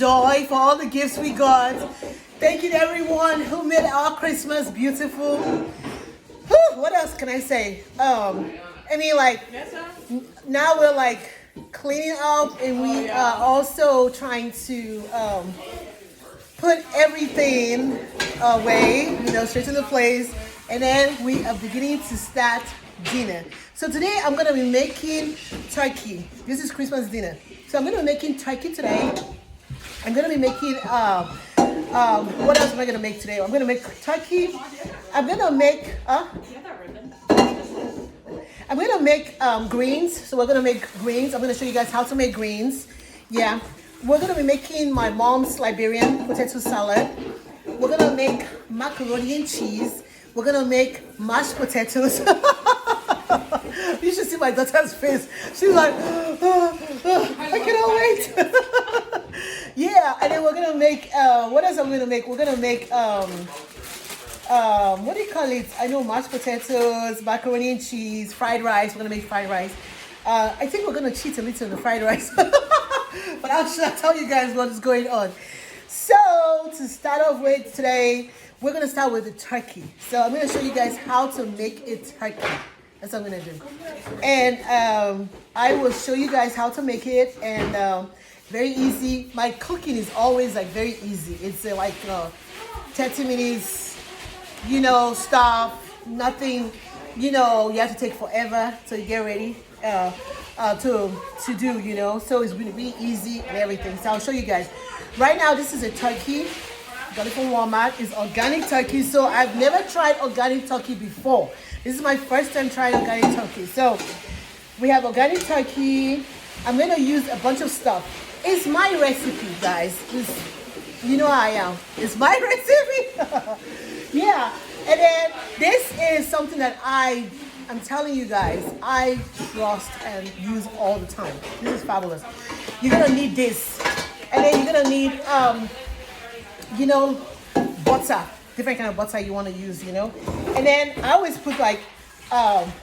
joy for all the gifts we got. Thank you to everyone who made our Christmas beautiful. Whew, what else can I say? Now we're like cleaning up, and we are also trying to put everything away, straight to the place, and then we are beginning to start dinner. So today I'm going to be making turkey. This is Christmas dinner. So I'm going to be making turkey today. I'm going to be making, what else am I going to make today? I'm going to make turkey. I'm going to make, greens. So we're going to make greens. I'm going to show you guys how to make greens. Yeah. We're going to be making my mom's Liberian potato salad. We're going to make macaroni and cheese. We're going to make mashed potatoes. You should see my daughter's face. She's like, I cannot wait. Yeah, and then we're going to make, what else are we going to make? We're going to make, what do you call it? I know mashed potatoes, macaroni and cheese, fried rice. We're going to make fried rice. I think we're going to cheat a little on the fried rice. But I'll tell you guys what is going on. So, to start off with today, we're going to start with the turkey. So, I'm going to show you guys how to make a turkey. That's what I'm going to do. And I will show you guys how to make it. And very easy. My cooking is always like very easy. It's like 30 minutes, stuff. Nothing, you have to take forever to get ready to do, So it's really, really easy and everything. So I'll show you guys. Right now, this is a turkey. Got it from Walmart. It's organic turkey. So I've never tried organic turkey before. This is my first time trying organic turkey. So we have organic turkey. I'm going to use a bunch of stuff. It's my recipe, guys. You know how I am. It's my recipe. Yeah. And then this is something that I'm telling you guys, I trust and use all the time. This is fabulous. You're going to need this. And then you're going to need, butter. Different kind of butter you want to use, And then I always put like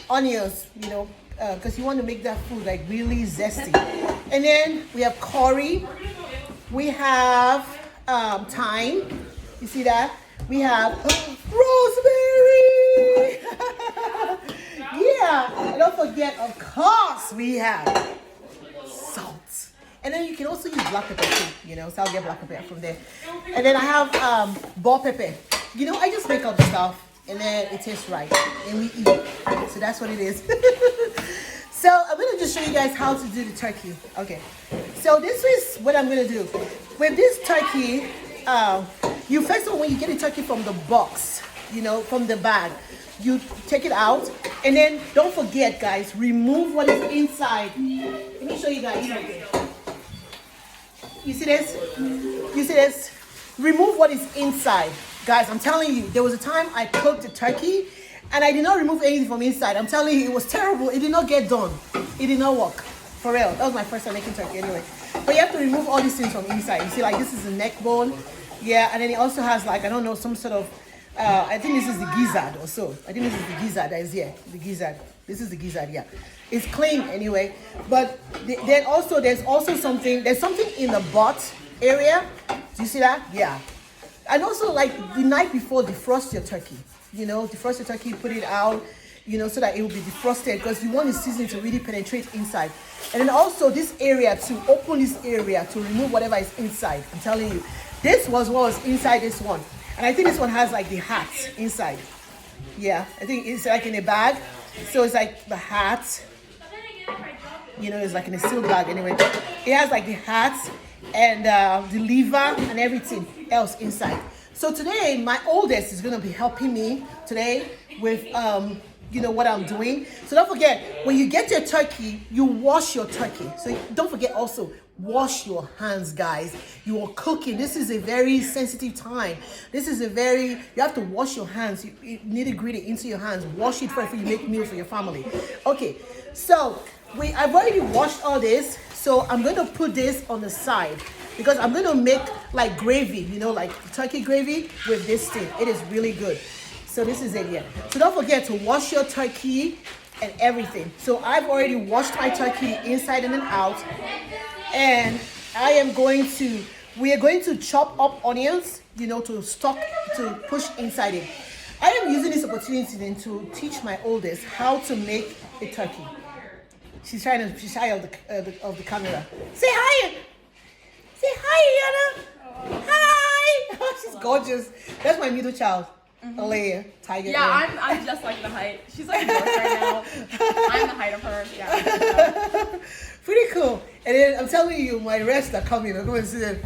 onions, because you want to make that food like really zesty. And then we have curry. We have thyme. You see that? We have rosemary. Yeah. And don't forget, of course, we have salt. And then you can also use black pepper too, so I'll get black pepper from there. And then I have bell pepper. I just make up the stuff and then it tastes right and we eat it. So that's what it is. So I'm going to just show you guys how to do the turkey. Okay. So this is what I'm going to do. With this turkey, you first of all, when you get the turkey from the box, from the bag, you take it out. And then don't forget, guys, remove what is inside. Let me show you guys. You see this? You see this? Remove what is inside. Guys, I'm telling you, there was a time I cooked a turkey and I did not remove anything from inside. I'm telling you, it was terrible. It did not get done. It did not work. For real. That was my first time making turkey anyway. But you have to remove all these things from inside. You see, like, this is the neck bone. Yeah, and then it also has, like, I don't know, some sort of, I think this is the gizzard or so. I think this is the gizzard that is here. The gizzard. This is the gizzard, yeah. It's clean anyway. But then also, there's something in the butt area. Do you see that? Yeah. And also, like, the night before, defrost your turkey. Defrost your turkey, put it out, so that it will be defrosted, because you want the seasoning to really penetrate inside. And then also this area, to open this area to remove whatever is inside. I'm telling you, this was what was inside this one. And I think this one has like the hat inside. Yeah, I think it's like in a bag. So it's like the hat, it's like in a steel bag anyway. It has like the hat and the liver and everything else inside. So today, my oldest is going to be helping me today with, what I'm doing. So don't forget, when you get your turkey, you wash your turkey. So don't forget also, wash your hands, guys. You are cooking. This is a very sensitive time. You have to wash your hands. You nitty-gritty into your hands. Wash it before you make meals for your family. Okay, so I've already washed all this. So I'm going to put this on the side, because I'm going to make like gravy, like turkey gravy with this thing. It is really good. So this is it here. So don't forget to wash your turkey and everything. So I've already washed my turkey inside and then out. And I am going to we are going to chop up onions, to push inside it. I am using this opportunity then to teach my oldest how to make a turkey. She's shy of the camera. Say hi! Say hi, Yana! Hi! Oh, she's gorgeous. That's my middle child. Alea, Tiger. Yeah, I'm just like the height. She's like a dwarf right now. I'm the height of her. Yeah. Pretty cool. And then I'm telling you, my rest are coming. I'm going to see them.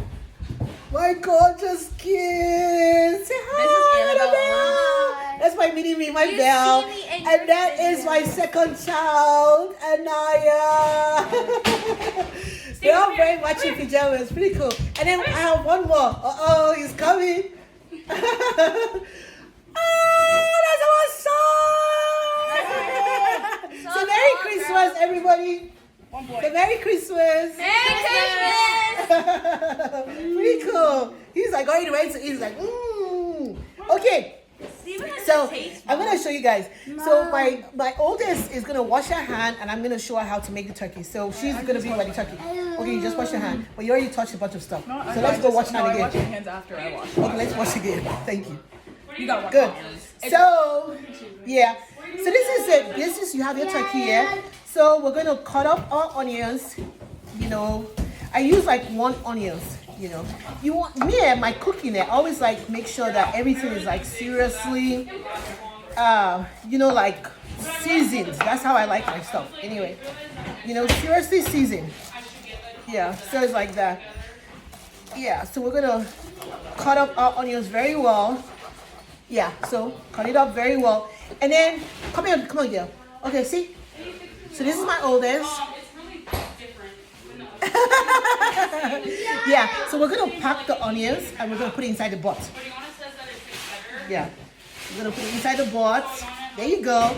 My gorgeous kids. Say hi, Annabelle. That's my mini-me, my Belle. And that is my second child, Anaya. They're all very much in pajamas. Pretty cool. And then I have one more. Uh-oh, he's coming. Oh, that's awesome! So Merry Christmas, everybody. One boy. So Merry Christmas. Merry Christmas. Pretty cool. He's like going right to eat. He's like, Okay. So I'm gonna show you guys. So my oldest is gonna wash her hand, and I'm gonna show her how to make the turkey. So she's gonna be by the turkey. Okay, you just wash your hand, but you already touched a bunch of stuff. So let's go wash hand again. I wash my hands after I wash. Okay, let's wash again. Thank you. You got one. Good. So yeah. So this is it. This is, you have your turkey here. So we're gonna cut up our onions. I use like 1 onions. You want me and my cooking there. I always like make sure that everything is like seriously, like seasoned. That's how I like my stuff. Anyway, seriously seasoned. Yeah, so it's like that. Yeah, so we're gonna cut up our onions very well. Yeah, so cut it up very well, and then come on, girl. Okay, see. So this is my oldest. Yeah, so we're gonna pack the onions and we're gonna put it inside the pot. Yeah, we're gonna put it inside the pot. There you go.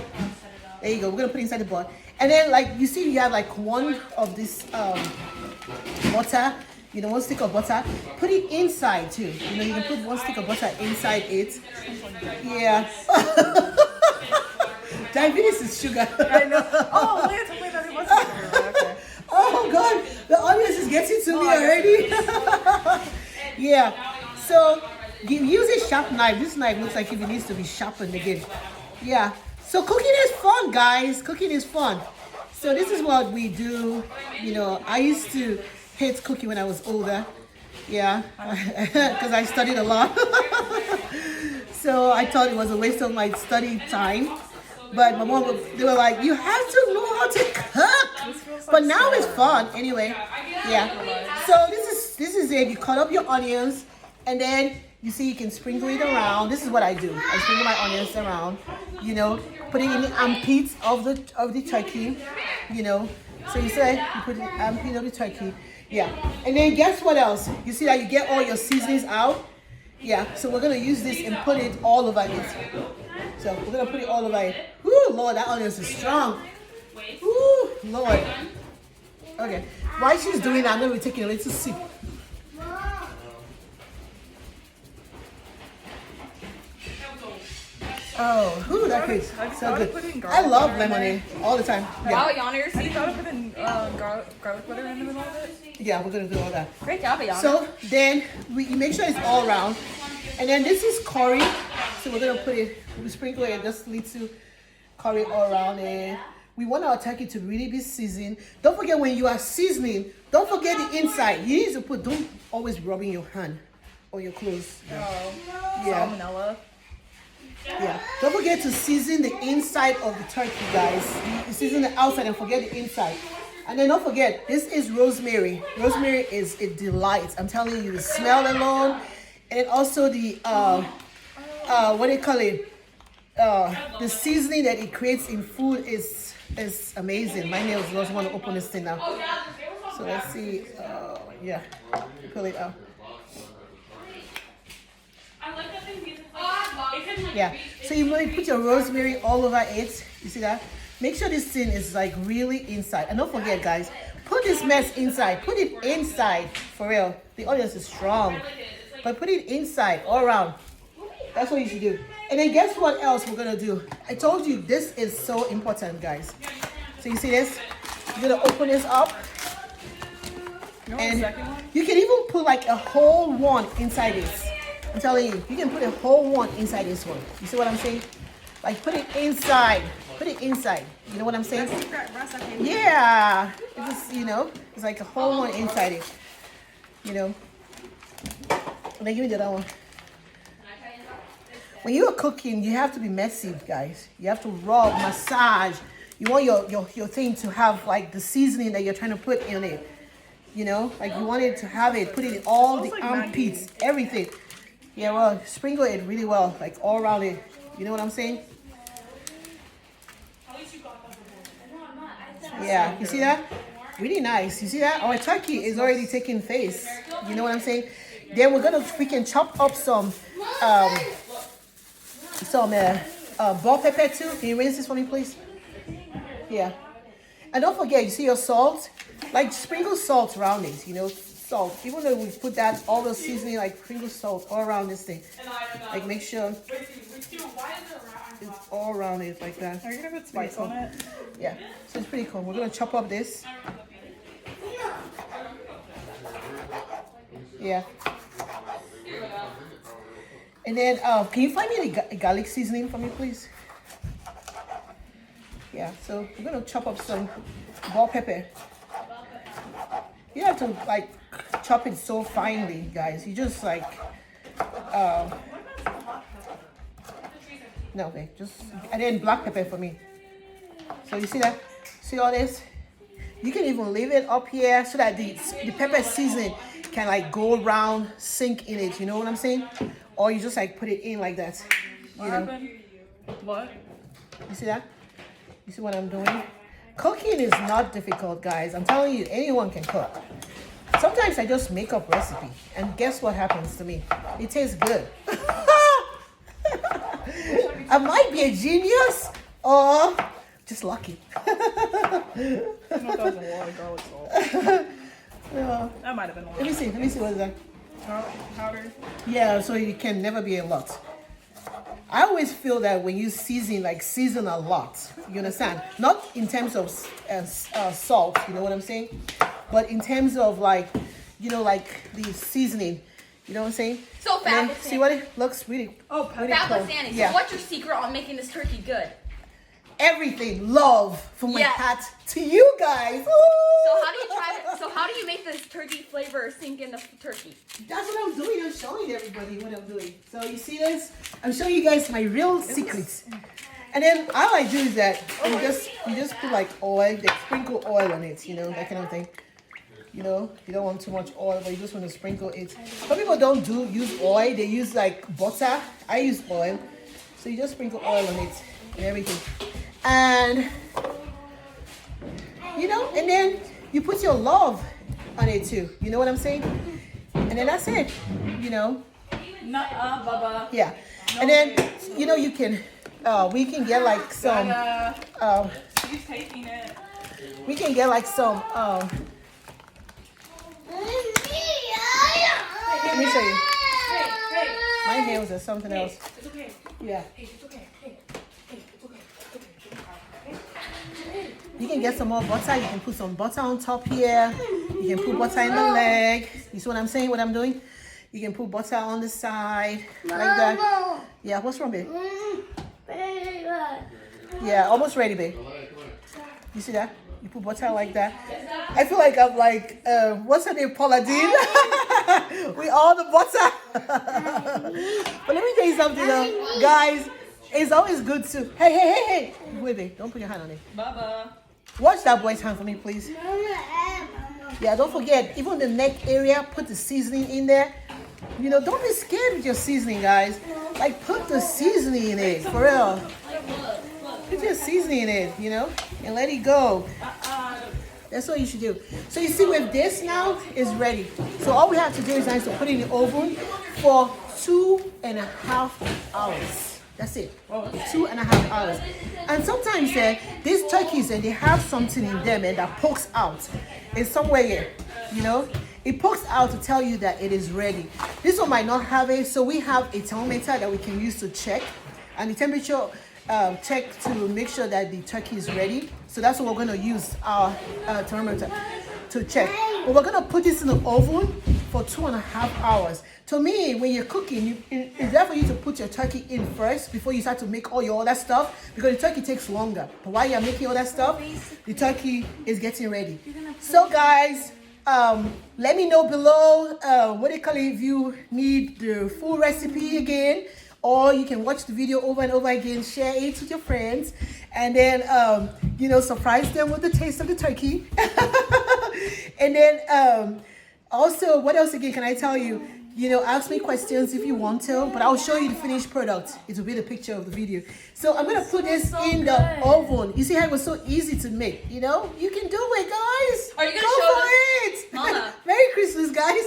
There you go. We're gonna put it inside the pot, and then like you see, you have like one of this butter. 1 stick of butter. Put it inside too. You can put 1 stick of butter inside it. Yeah. Diabetes is sugar. I know. Oh, Leah told me that it wasn't sugar. Okay. Oh God, the onions is getting to me already. Yeah. So you use a sharp knife. This knife looks like it needs to be sharpened again. Yeah. So cooking is fun, guys. Cooking is fun. So this is what we do. I used to hate cooking when I was older. Yeah, because I studied a lot. So I thought it was a waste of my study time. But my mom, they were like, you have to know how to cook. But now it's fun. Anyway, yeah. So this is it. You cut up your onions, and then you see you can sprinkle it around. This is what I do. I sprinkle my onions around. Put it in the armpits of the turkey. So you say you put the armpit of the turkey. Yeah. And then guess what else? You see that you get all your seasonings out. Yeah. So we're gonna use this and put it all over it. So we're gonna put it all over it. Woo, Lord, that onion is strong. Woo, Lord. Okay. While she's doing that, I'm gonna be taking a little sip. Oh, ooh, that tastes so good. I love lemonade all the time. Yeah. Wow, Yana, so you thought of putting garlic butter in the middle of it? Yeah, we're gonna do all that. Great job, Yana. So then you make sure it's all around. And then this is curry. So we're gonna we sprinkle it just little curry all around it. We want our turkey to really be seasoned. Don't forget when you are seasoning, don't forget the inside. You need to don't always rubbing your hand or your clothes. Oh, yeah. Salmonella. Yeah. Don't forget to season the inside of the turkey, guys. You season the outside and forget the inside. And then don't forget, this is rosemary. Rosemary is a delight. I'm telling you, the smell alone, and also the what do you call it? The seasoning that it creates in food is amazing. My nails don't want to open this thing now. So let's see. Yeah, pull it out. Yeah, so you might put your rosemary all over it. You see that? Make sure this thing is like really inside. And don't forget, guys, put this mess inside. Put it inside, for real. The audience is strong. But put it inside, all around. That's what you should do. And then guess what else we're gonna do? I told you this is so important, guys. So you see this? You're gonna open this up. You want the second one? you can even put like a whole one inside this. I'm telling you, you can put a whole one inside this one. You see what I'm saying? Like put it inside. Put it inside. You know what I'm saying? Yeah. It's just, you know, it's like a whole one inside it. You know. And then give me the other one. When you are cooking, you have to be messy, guys. You have to rub, massage. You want your thing to have like the seasoning that you're trying to put in it. You know, like you want it to have it, put it in all the armpits, everything. Yeah, well, sprinkle it really well, like all around it. You know what I'm saying? Yeah, you see that? Really nice. You see that? Our turkey is already taking face. You know what I'm saying? Then we can chop up some bell pepper too. Can you rinse this for me, please? Yeah. And don't forget, you see your salt? Like sprinkle salt around it, you know? Salt. Even though we put that, all the seasoning, like sprinkle salt all around this thing. Like make sure it's all around it like that. Are you gonna put spice on it? Yeah. So it's pretty cool. We're gonna chop up this. Yeah. And then, can you find me the garlic seasoning for me, please? Yeah, so we're gonna chop up some bell pepper. You don't have to like chop it so finely, guys. You just like, no, okay, just, and then black pepper for me. So you see that? See all this? You can even leave it up here so that the pepper seasoning can like go around, sink in it. You know what I'm saying? Or you just like put it in like that. You know? What? You see that? You see what I'm doing? Cooking is not difficult, guys. I'm telling you, anyone can cook. Sometimes I just make up recipe, and guess what happens to me? It tastes good. I might be a genius, or just lucky. That might have been one. Let me see what is that? Powder. Yeah, so it can never be a lot. I always feel that when you season a lot, you understand? Not in terms of salt, you know what I'm saying? But in terms of like, you know, like the seasoning, you know what I'm saying? So Fab, see what it looks really. Oh, really Fab cool. was Sandy. Yeah. So what's your secret on making this turkey good? Everything, love from my Yeah. heart to you guys. Ooh. So how do you make this turkey flavor sink in the turkey? That's what I'm doing. I'm showing everybody what I'm doing. So you see this? I'm showing you guys my real secrets. And then all I do is that you just put like oil, like sprinkle oil on it, you know, that kind of thing. You know, you don't want too much oil, but you just want to sprinkle it. Some people don't use oil. They use like butter. I use oil. So you just sprinkle oil on it and everything. And, you know, and then you put your love on it too. You know what I'm saying? And then that's it, you know. Bubba. Yeah. And then, you know, you can, we can get like some, She's taking it. we can get like some, let me show you. Hey. My nails are something else. It's okay. Yeah. Hey, it's okay. Hey, it's okay. You can get some more butter. You can put some butter on top here. You can put butter in the leg. You see what I'm saying? What I'm doing? You can put butter on the side like that. Yeah. What's wrong, babe? Yeah. Almost ready, babe. You see that? You put butter like that. I feel like I'm like what's her name? Paula Dean. With all the butter. But let me tell you something, though, guys. It's always good to. Hey. Wait, babe. Don't put your hand on it. Bubba. Watch that boy's hand for me, please. Yeah, don't forget, even the neck area, put the seasoning in there. You know, don't be scared with your seasoning, guys. Like, put the seasoning in it, for real. Put your seasoning in it, you know, and let it go. That's what you should do. So you see, with this now, is ready. So all we have to do is to put it in the oven for 2.5 hours. That's it. 2.5 hours. And sometimes these turkeys, they have something in them that pokes out. It's somewhere here, you know. It pokes out to tell you that it is ready. This one might not have it, so we have a thermometer that we can use to check. And the temperature check to make sure that the turkey is ready. So that's what we're going to use our thermometer to check. But we're gonna put this in the oven for 2.5 hours. To me, when you're cooking, it's better for you to put your turkey in first before you start to make all your other stuff, because the turkey takes longer. But while you're making all that stuff, the turkey is getting ready. So guys, let me know below what they call it, if you need the full recipe again, or you can watch the video over and over again, share it with your friends, and then you know, surprise them with the taste of the turkey. And then also, what else again can I tell you? You know, ask me questions if you want to, but I'll show you the finished product. It will be the picture of the video. So I'm gonna put this in the oven. You see how it was so easy to make? You know, you can do it, guys. Are you gonna Go show for them? it? Mama. Merry Christmas, guys.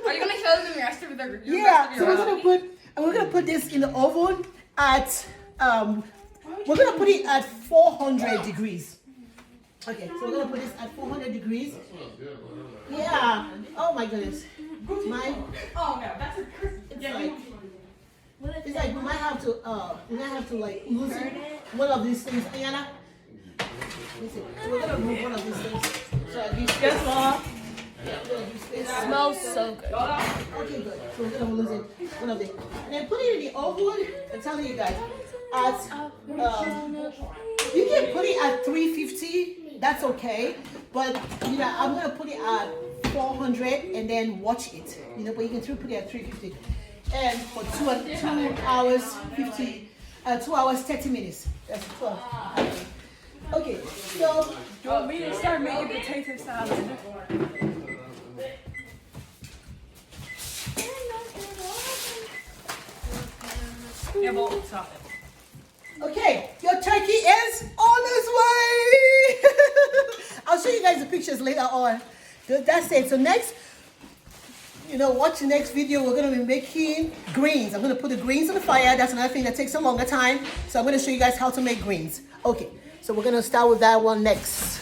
Are you gonna show them the rest of their Yeah. rest So of your recipe? we're gonna put this in the oven at we're gonna put it at 400 degrees. Okay, so we're gonna put this at 400 degrees. Yeah. Oh my goodness. My. Oh no, that's a Christmas. It's like we might have to like lose one of these things. Ayana, listen, so we're gonna remove one of these things. So at least Guess what? It smells so good. okay, good. So we're gonna lose it, one of them, and then put it in the oven. I'm telling you guys, at you can put it at 350. That's okay, but you know I'm gonna put it at 400 and then watch it. You know, but you can still put it at 350. And for 2 hours 50, 2 hours 30 minutes. That's 12. Okay, so You want me to start making potato salad? Yeah, but stop it. okay, your turkey is on its way. I'll show you guys the pictures later on. That's it. So next, you know, watch the next video. We're going to be making greens. I'm going to put the greens on the fire. That's another thing that takes a longer time. So I'm going to show you guys how to make greens. Okay, so we're going to start with that one next.